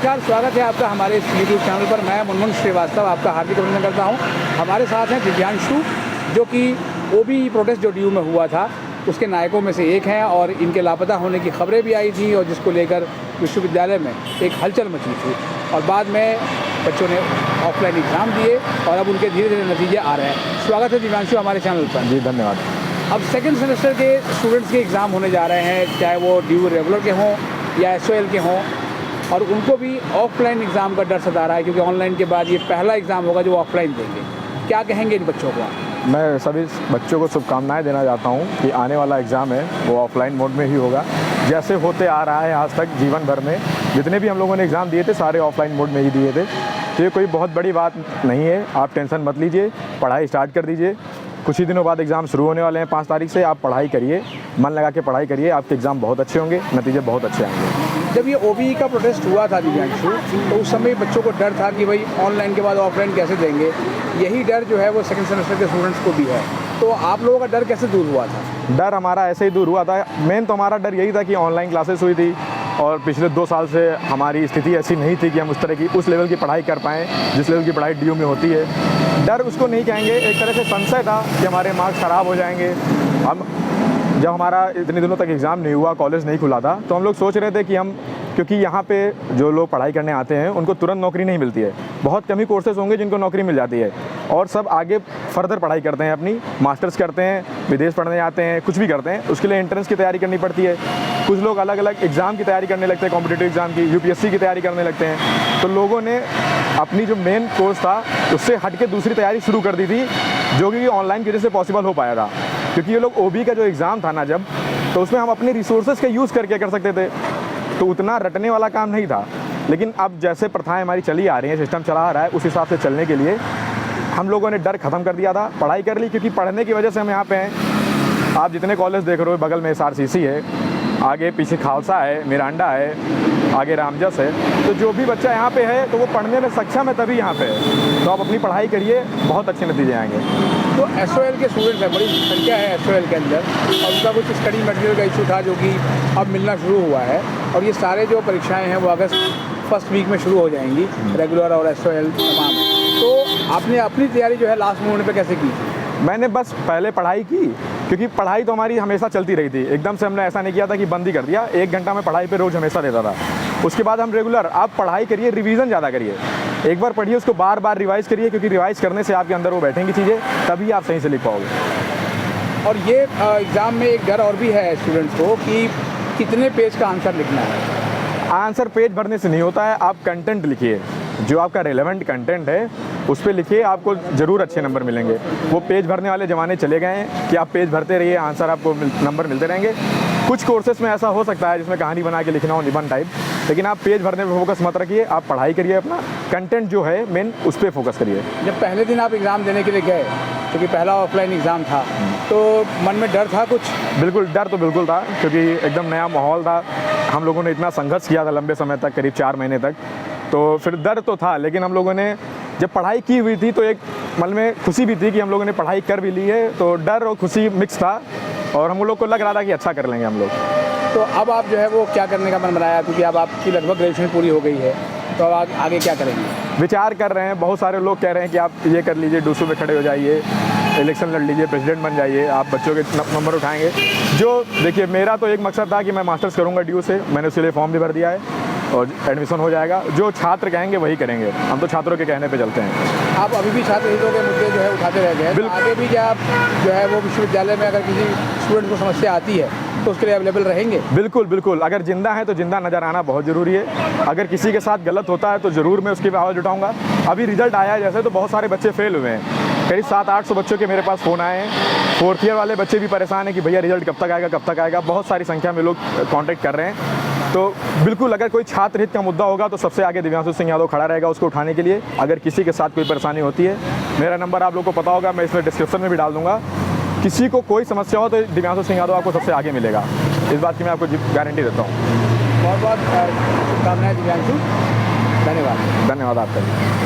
नमस्कार, स्वागत है आपका हमारे इस यूट्यूब चैनल पर। मैं मुनमुन श्रीवास्तव आपका हार्दिक अभिनंदन करता हूं। हमारे साथ हैं दिव्यांशु, जो कि ओबी प्रोटेस्ट जो डीयू में हुआ था उसके नायकों में से एक हैं, और इनके लापता होने की खबरें भी आई थी और जिसको लेकर विश्वविद्यालय में एक हलचल मची थी। और बाद में बच्चों ने ऑफलाइन एग्ज़ाम दिए और अब उनके धीरे धीरे नतीजे आ रहे हैं। स्वागत है दिव्यांशु हमारे चैनल पर। जी धन्यवाद। अब सेकेंड सेमेस्टर के स्टूडेंट्स के एग्ज़ाम होने जा रहे हैं, चाहे वो डीयू रेगुलर के हों या SOL के हों, और उनको भी ऑफलाइन एग्ज़ाम का डर सता रहा है, क्योंकि ऑनलाइन के बाद ये पहला एग्ज़ाम होगा जो ऑफलाइन देंगे। क्या कहेंगे इन बच्चों को? मैं सभी बच्चों को शुभकामनाएं देना चाहता हूं कि आने वाला एग्ज़ाम है वो ऑफलाइन मोड में ही होगा, जैसे होते आ रहा है आज तक। जीवन भर में जितने भी हम लोगों ने एग्ज़ाम दिए थे सारे ऑफलाइन मोड में ही दिए थे, तो ये कोई बहुत बड़ी बात नहीं है। आप टेंशन मत लीजिए, पढ़ाई स्टार्ट कर दीजिए। कुछ ही दिनों बाद एग्ज़ाम शुरू होने वाले हैं 5 तारीख से। आप पढ़ाई करिए, मन लगा के पढ़ाई करिए, आपके एग्ज़ाम बहुत अच्छे होंगे, नतीजे बहुत अच्छे आएंगे। जब ये OBE का प्रोटेस्ट हुआ था दिव्यांशु, तो उस समय बच्चों को डर था कि भाई ऑनलाइन के बाद ऑफलाइन कैसे देंगे। यही डर जो है वो सेकंड सेमेस्टर के स्टूडेंट्स को भी है, तो आप लोगों का डर कैसे दूर हुआ था? डर हमारा ऐसे ही दूर हुआ था। मेन तो हमारा डर यही था कि ऑनलाइन क्लासेस हुई थी और पिछले 2 साल से हमारी स्थिति ऐसी नहीं थी कि हम उस तरह की उस लेवल की पढ़ाई कर पाएँ जिस लेवल की पढ़ाई डीयू में होती है। डर उसको नहीं कहेंगे, एक तरह से संशय था कि हमारे मार्क्स ख़राब हो जाएंगे। हम जब हमारा इतने दिनों तक एग्ज़ाम नहीं हुआ, कॉलेज नहीं खुला था, तो हम लोग सोच रहे थे कि हम, क्योंकि यहाँ पे जो लोग पढ़ाई करने आते हैं उनको तुरंत नौकरी नहीं मिलती है। बहुत कम ही कोर्सेज होंगे जिनको नौकरी मिल जाती है, और सब आगे फर्दर पढ़ाई करते हैं, अपनी मास्टर्स करते हैं, विदेश पढ़ने जाते हैं, कुछ भी करते हैं। उसके लिए एंट्रेंस की तैयारी करनी पड़ती है। कुछ लोग अलग अलग एग्ज़ाम की तैयारी करने लगते हैं, कॉम्पिटिटिव एग्ज़ाम की, UPSC की तैयारी करने लगते हैं। तो लोगों ने अपनी जो मेन कोर्स था उससे हट के दूसरी तैयारी शुरू कर दी थी, जो कि ऑनलाइन की वजह से पॉसिबल हो पाया था। क्योंकि ये लोग OBE का जो एग्ज़ाम था ना जब, तो उसमें हम अपने रिसोर्सेज का यूज़ करके कर सकते थे, तो उतना रटने वाला काम नहीं था। लेकिन अब जैसे प्रथाएं हमारी चली आ रही हैं, सिस्टम चला आ रहा है, उस हिसाब से चलने के लिए हम लोगों ने डर ख़त्म कर दिया था, पढ़ाई कर ली। क्योंकि पढ़ने की वजह से हम यहाँ पे हैं। आप जितने कॉलेज देख रहे हो, बगल में SRCC है, आगे पीछे खालसा है, मिरांडा है, आगे रामजस है। तो जो भी बच्चा यहाँ पे है तो वो पढ़ने में सक्षम है, तभी यहाँ पे है। तो आप अपनी पढ़ाई करिए, बहुत अच्छे नतीजे आएंगे। तो SOL के स्टूडेंट्स हैं, बड़ी संख्या है SOL के अंदर, और उनका कुछ स्टडी मटेरियल का इशू था जो कि अब मिलना शुरू हुआ है, और ये सारे जो परीक्षाएं हैं वो अगस्त फर्स्ट वीक में शुरू हो जाएंगी, रेगुलर और SOL तमाम। तो आपने अपनी तैयारी जो है लास्ट मोमेंट पे कैसे की? मैंने बस पहले पढ़ाई की, क्योंकि पढ़ाई तो हमारी हमेशा चलती रही थी। एकदम से हमने ऐसा नहीं किया था कि बंद ही कर दिया। 1 घंटा मैं पढ़ाई पे रोज़ हमेशा देता था। उसके बाद हम रेगुलर, आप पढ़ाई करिए, रिवीजन ज़्यादा करिए। एक बार पढ़िए, उसको बार बार रिवाइज़ करिए, क्योंकि रिवाइज़ करने से आपके अंदर वो बैठेंगी चीज़ें, तभी आप सही से लिख पाओगे। और ये एग्ज़ाम में एक डर और भी है स्टूडेंट्स को कि कितने पेज का आंसर लिखना है। आंसर पेज भरने से नहीं होता है, आप कंटेंट लिखिए, जो आपका रेलेवेंट कंटेंट है उस पर लिखिए, आपको ज़रूर अच्छे नंबर मिलेंगे। वो पेज भरने वाले ज़माने चले गए हैं कि आप पेज भरते रहिए, आंसर आपको नंबर मिलते रहेंगे। कुछ कोर्सेज में ऐसा हो सकता है जिसमें कहानी बना के लिखना हो, निबंध टाइप, लेकिन आप पेज भरने पर फोकस मत रखिए। आप पढ़ाई करिए, अपना कंटेंट जो है मेन उस पर फोकस करिए। जब पहले दिन आप एग्ज़ाम देने के लिए गए, क्योंकि पहला ऑफलाइन एग्ज़ाम था, तो मन में डर था कुछ? बिल्कुल, डर तो बिल्कुल था, क्योंकि एकदम नया माहौल था। हम लोगों ने इतना संघर्ष किया था लंबे समय तक, करीब 4 महीने तक, तो फिर डर तो था। लेकिन हम लोगों ने जब पढ़ाई की हुई थी तो एक मन में खुशी भी थी कि हम लोगों ने पढ़ाई कर भी ली है, तो डर और खुशी मिक्स था, और हम लोग को लग रहा था कि अच्छा कर लेंगे हम लोग। तो अब आप जो है वो क्या करने का मन बनाया, क्योंकि अब आपकी लगभग ग्रेजुएशन पूरी हो गई है, तो अब आगे क्या करेंगे? विचार कर रहे हैं। बहुत सारे लोग कह रहे हैं कि आप ये कर लीजिए, डूसू में खड़े हो जाइए, इलेक्शन लड़ लीजिए, प्रेसिडेंट बन जाइए, आप बच्चों के नंबर उठाएंगे। जो देखिए, मेरा तो एक मकसद था कि मैं मास्टर्स करूंगा डीयू से। मैंने उसके लिए फॉर्म भी भर दिया है और एडमिशन हो जाएगा। जो छात्र कहेंगे वही करेंगे, हम तो छात्रों के कहने पे चलते हैं। आप अभी भी छात्र हितों के मुद्दे जो है उठाते रह गए, तो आगे भी क्या आप जो है वो विश्वविद्यालय में अगर किसी स्टूडेंट को समस्या आती है तो उसके लिए अवेलेबल रहेंगे? बिल्कुल बिल्कुल, अगर जिंदा है तो जिंदा नज़र आना बहुत ज़रूरी है। अगर किसी के साथ गलत होता है तो ज़रूर मैं उसकी आवाज़ उठाऊंगा। अभी रिजल्ट आया है जैसे, तो बहुत सारे बच्चे फेल हुए हैं। करीब 700-800 बच्चों के मेरे पास फ़ोन आए हैं। 4th ईयर वाले बच्चे भी परेशान हैं कि भैया रिजल्ट कब तक आएगा, कब तक आएगा। बहुत सारी संख्या में लोग कॉन्टैक्ट कर रहे हैं। तो बिल्कुल, अगर कोई छात्र हित का मुद्दा होगा तो सबसे आगे दिव्यांशु सिंह यादव खड़ा रहेगा उसको उठाने के लिए। अगर किसी के साथ कोई परेशानी होती है, मेरा नंबर आप लोग को पता होगा, मैं इसमें डिस्क्रिप्शन में भी डाल दूंगा। किसी को कोई समस्या हो तो दिव्यांशु सिंह यादव आपको सबसे आगे मिलेगा, इस बात की मैं आपको गारंटी देता हूँ। बहुत बहुत शुभकामनाएं दिव्यांशु, धन्यवाद। धन्यवाद आपका।